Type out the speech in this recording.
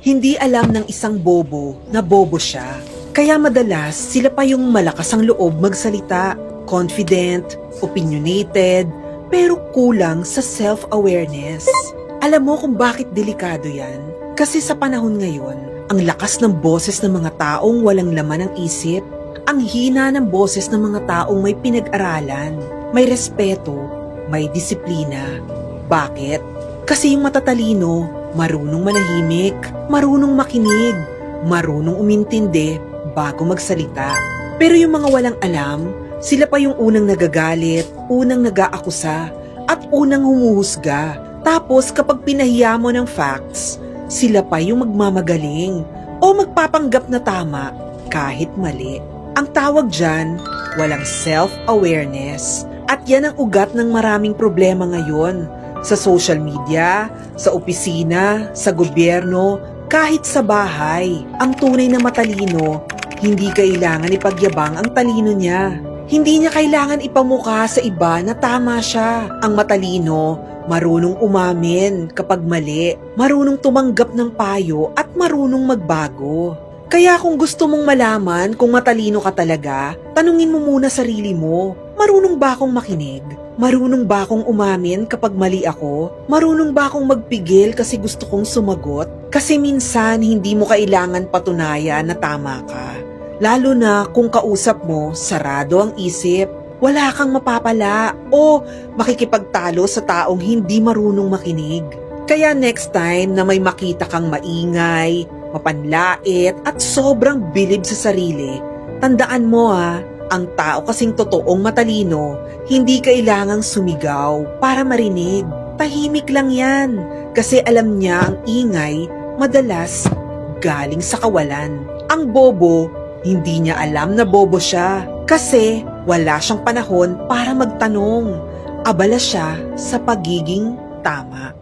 Hindi alam ng isang bobo na bobo siya. Kaya madalas sila pa yung malakas ang loob magsalita, confident, opinionated, pero kulang sa self-awareness. Alam mo kung bakit delikado yan? Kasi sa panahon ngayon, ang lakas ng boses ng mga taong walang laman ng isip, ang hina ng boses ng mga taong may pinag-aralan, may respeto, may disiplina. Bakit? Kasi yung matatalino, marunong manahimik, marunong makinig, marunong umintindi bago magsalita. Pero yung mga walang alam, sila pa yung unang nagagalit, unang nag-aakusa, at unang humuhusga. Tapos kapag pinahiya mo ng facts, sila pa yung magmamagaling o magpapanggap na tama kahit mali. Ang tawag dyan, walang self-awareness. At yan ang ugat ng maraming problema ngayon. Sa social media, sa opisina, sa gobyerno, kahit sa bahay. Ang tunay na matalino, hindi kailangan ipagyabang ang talino niya. Hindi niya kailangan ipamukha sa iba na tama siya. Ang matalino, marunong umamin kapag mali, marunong tumanggap ng payo at marunong magbago. Kaya kung gusto mong malaman kung matalino ka talaga, tanungin mo muna sarili mo, marunong ba akong makinig? Marunong ba akong umamin kapag mali ako? Marunong ba akong magpigil kasi gusto kong sumagot? Kasi minsan hindi mo kailangan patunayan na tama ka. Lalo na kung kausap mo, sarado ang isip. Wala kang mapapala o makikipagtalo sa taong hindi marunong makinig. Kaya next time na may makita kang maingay, mapanlait at sobrang bilib sa sarili, tandaan mo ang tao kasing totoong matalino, hindi kailangang sumigaw para marinig. Tahimik lang yan kasi alam niya ang ingay madalas galing sa kawalan. Ang bobo, hindi niya alam na bobo siya kasi wala siyang panahon para magtanong. Abala siya sa pagiging tama.